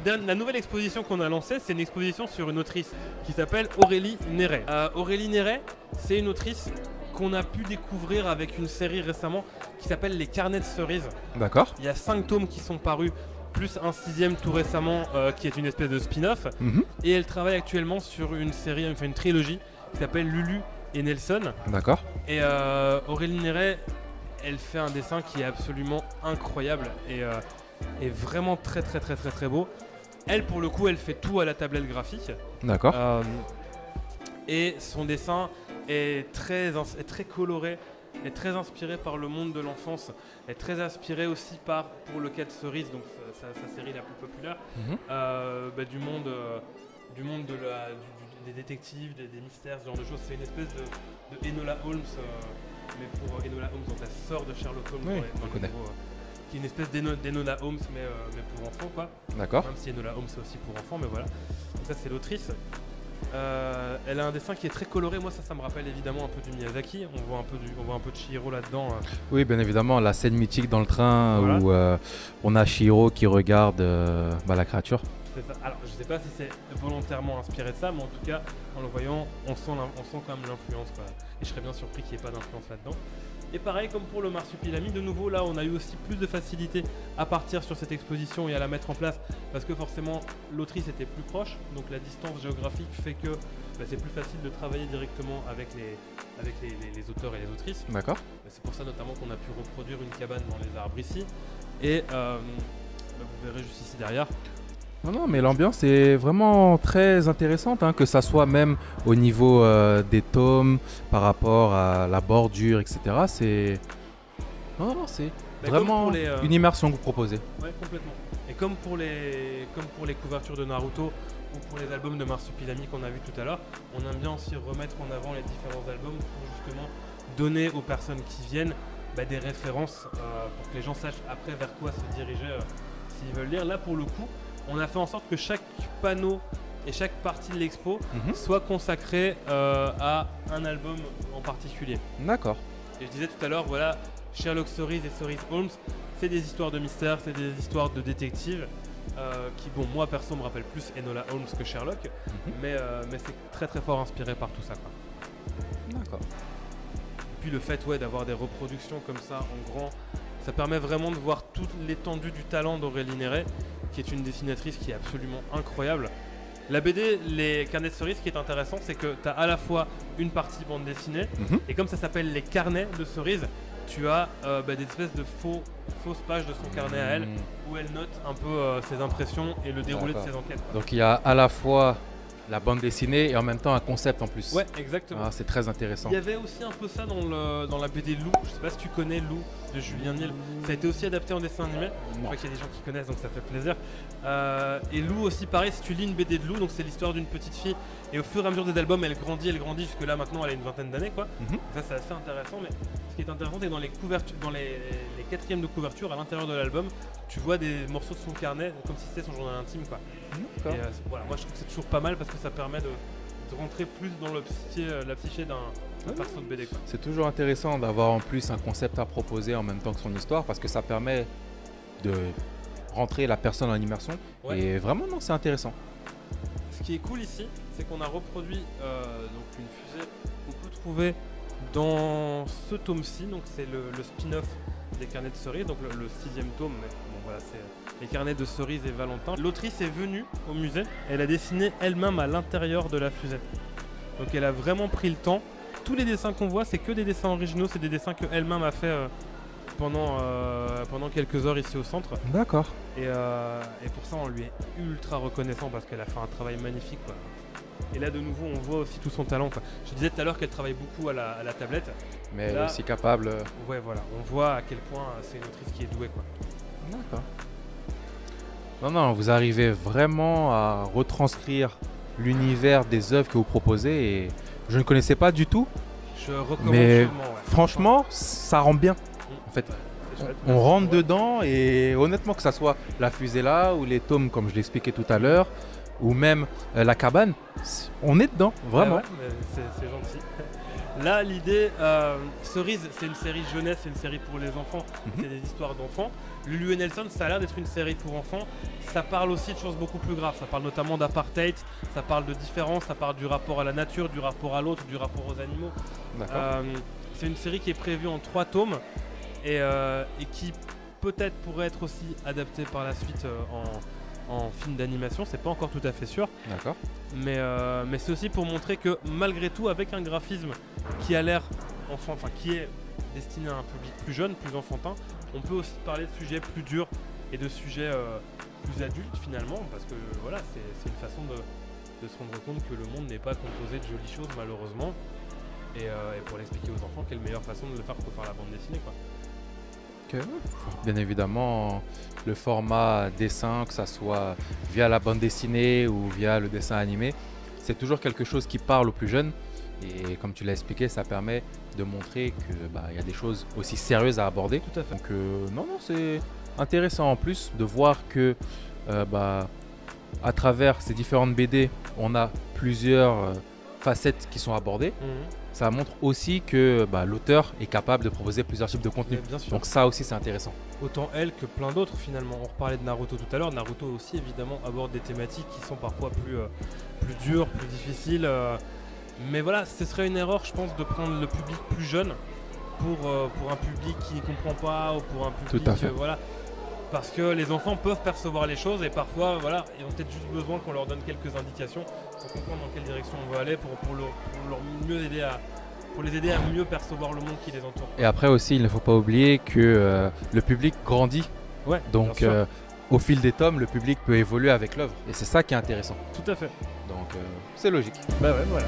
la nouvelle exposition qu'on a lancée, c'est une exposition sur une autrice qui s'appelle Aurélie Néret. Aurélie Néret, c'est une autrice qu'on a pu découvrir avec une série récemment qui s'appelle Les Carnets de Cerises. D'accord. Il y a 5 tomes qui sont parus, plus un 6e tout récemment qui est une espèce de spin-off. Et elle travaille actuellement sur une série, enfin une trilogie qui s'appelle Lulu et Nelson. D'accord. Et Aurélie Néret, elle fait un dessin qui est absolument incroyable et vraiment très très très très très beau. Elle, pour le coup, elle fait tout à la tablette graphique. D'accord. Et son dessin est très coloré, est très inspiré par le monde de l'enfance, est très inspiré aussi par, pour le cas de Cerise, donc sa série la plus populaire, du monde des détectives, des mystères, ce genre de choses. C'est une espèce de Enola Holmes, mais pour Enola Holmes, donc la sœur de Sherlock Holmes, oui, dans les nouveaux, qui est une espèce d'Enola Holmes, mais pour enfants, quoi. D'accord. Même si Enola Holmes c'est aussi pour enfants, mais voilà. Donc ça, c'est l'autrice. Elle a un dessin qui est très coloré. Moi, ça me rappelle évidemment un peu du Miyazaki. On voit un peu de Chihiro là-dedans. Oui, bien évidemment, la scène mythique dans le train voilà. où on a Chihiro qui regarde la créature. C'est ça. Alors, je sais pas si c'est volontairement inspiré de ça, mais en tout cas, en le voyant, on sent quand même l'influence, quoi. Et je serais bien surpris qu'il n'y ait pas d'influence là-dedans. Et pareil, comme pour le Marsupilami, de nouveau, là, on a eu aussi plus de facilité à partir sur cette exposition et à la mettre en place, parce que forcément, l'autrice était plus proche, donc la distance géographique fait que c'est plus facile de travailler directement avec les auteurs et les autrices. D'accord. C'est pour ça notamment qu'on a pu reproduire une cabane dans les arbres ici. Et vous verrez juste ici derrière. Non, mais l'ambiance est vraiment très intéressante, hein, que ça soit même au niveau des tomes, par rapport à la bordure, etc. C'est vraiment une immersion que vous proposez. Ouais, complètement. Et comme pour les couvertures de Naruto ou pour les albums de Marsupilami qu'on a vu tout à l'heure, on aime bien aussi remettre en avant les différents albums pour justement donner aux personnes qui viennent des références pour que les gens sachent après vers quoi se diriger s'ils veulent lire. Là, pour le coup, on a fait en sorte que chaque panneau et chaque partie de l'expo soit consacrée à un album en particulier. D'accord. Et je disais tout à l'heure, voilà, Sherlock Cerise et Cerise Holmes, c'est des histoires de mystère, c'est des histoires de détectives qui, bon, moi perso, me rappellent plus Enola Holmes que Sherlock, mais c'est très très fort inspiré par tout ça, quoi. D'accord. Et puis le fait d'avoir des reproductions comme ça en grand, ça permet vraiment de voir toute l'étendue du talent d'Aurélie Néret, qui est une dessinatrice qui est absolument incroyable. La BD, les carnets de cerises, ce qui est intéressant, c'est que tu as à la fois une partie bande dessinée, et comme ça s'appelle les carnets de cerises, tu as des espèces de fausses pages de son carnet à elle, où elle note un peu ses impressions et le déroulé de ses enquêtes. Donc il y a à la fois la bande dessinée et en même temps un concept en plus. Ouais, exactement. Ah, c'est très intéressant. Il y avait aussi un peu ça dans la BD Lou. Je sais pas si tu connais Lou de Julien Nil. Ça a été aussi adapté en dessin animé. Je crois qu'il y a des gens qui connaissent, donc ça fait plaisir. Et Lou aussi, pareil, si tu lis une BD de Lou, donc c'est l'histoire d'une petite fille. Et au fur et à mesure des albums, elle grandit jusque là maintenant, elle a une vingtaine d'années, quoi. Ça, c'est assez intéressant. Mais ce qui est intéressant, c'est que dans les couvertures, dans les quatrièmes de couverture, à l'intérieur de l'album, tu vois des morceaux de son carnet, comme si c'était son journal intime, quoi. Et voilà, moi je trouve que c'est toujours pas mal parce que ça permet de rentrer plus dans la psyché d'un perso de BD, quoi. C'est toujours intéressant d'avoir en plus un concept à proposer en même temps que son histoire, parce que ça permet de rentrer la personne en immersion. Ouais. Et vraiment, non, c'est intéressant. Ce qui est cool ici, c'est qu'on a reproduit donc une fusée qu'on peut trouver dans ce tome-ci. Donc c'est le spin-off des carnets de cerises, donc le 6e tome. Mais bon, voilà, c'est les carnets de cerises et Valentin. L'autrice est venue au musée, elle a dessiné elle-même à l'intérieur de la fusée. Donc elle a vraiment pris le temps. Tous les dessins qu'on voit, c'est que des dessins originaux, c'est des dessins qu'elle-même a fait pendant quelques heures ici au centre. D'accord. Et pour ça, on lui est ultra reconnaissant parce qu'elle a fait un travail magnifique, quoi. Et là, de nouveau, on voit aussi tout son talent, quoi. Je disais tout à l'heure qu'elle travaille beaucoup à la tablette. Mais elle est aussi capable. Ouais, voilà. On voit à quel point c'est une autrice qui est douée, quoi. D'accord. Non, vous arrivez vraiment à retranscrire l'univers des œuvres que vous proposez et je ne connaissais pas du tout. Je recommande mais sûrement, ouais. Franchement, ça rend bien. En fait, on rentre dedans et honnêtement, que ça soit la fusée là ou les tomes, comme je l'expliquais tout à l'heure, ou même La Cabane, on est dedans, vraiment. Ouais, c'est gentil. Là, l'idée, Cerise, c'est une série jeunesse, c'est une série pour les enfants, c'est des histoires d'enfants. Lulu et Nelson, ça a l'air d'être une série pour enfants. Ça parle aussi de choses beaucoup plus graves. Ça parle notamment d'apartheid, ça parle de différence, ça parle du rapport à la nature, du rapport à l'autre, du rapport aux animaux. C'est une série qui est prévue en 3 tomes et qui peut-être pourrait être aussi adaptée par la suite en film d'animation. C'est pas encore tout à fait sûr. D'accord. Mais c'est aussi pour montrer que malgré tout, avec un graphisme qui a l'air enfant, enfin qui est destiné à un public plus jeune, plus enfantin, on peut aussi parler de sujets plus durs et de sujets plus adultes finalement, parce que voilà, c'est une façon de se rendre compte que le monde n'est pas composé de jolies choses malheureusement, et pour l'expliquer aux enfants, quelle meilleure façon de le faire que par la bande dessinée, quoi. Bien évidemment, le format dessin, que ça soit via la bande dessinée ou via le dessin animé, c'est toujours quelque chose qui parle aux plus jeunes. Et comme tu l'as expliqué, ça permet de montrer que y a des choses aussi sérieuses à aborder. Tout à fait. Donc non, c'est intéressant en plus de voir que à travers ces différentes BD, on a plusieurs facettes qui sont abordées. Ça montre aussi que l'auteur est capable de proposer plusieurs types de contenus. Bien sûr. Donc ça aussi c'est intéressant. Autant elle que plein d'autres finalement. On reparlait de Naruto tout à l'heure. Naruto aussi évidemment aborde des thématiques qui sont parfois plus dures, plus difficiles. Mais voilà, ce serait une erreur je pense de prendre le public plus jeune pour un public qui ne comprend pas ou pour un public... Tout à fait. Voilà. Parce que les enfants peuvent percevoir les choses et parfois voilà, ils ont peut-être juste besoin qu'on leur donne quelques indications pour comprendre dans quelle direction on veut aller, pour les aider à mieux percevoir le monde qui les entoure. Et après aussi, il ne faut pas oublier que le public grandit. Ouais, donc au fil des tomes, le public peut évoluer avec l'œuvre. Et c'est ça qui est intéressant. Tout à fait. Donc c'est logique. Bah ouais, voilà.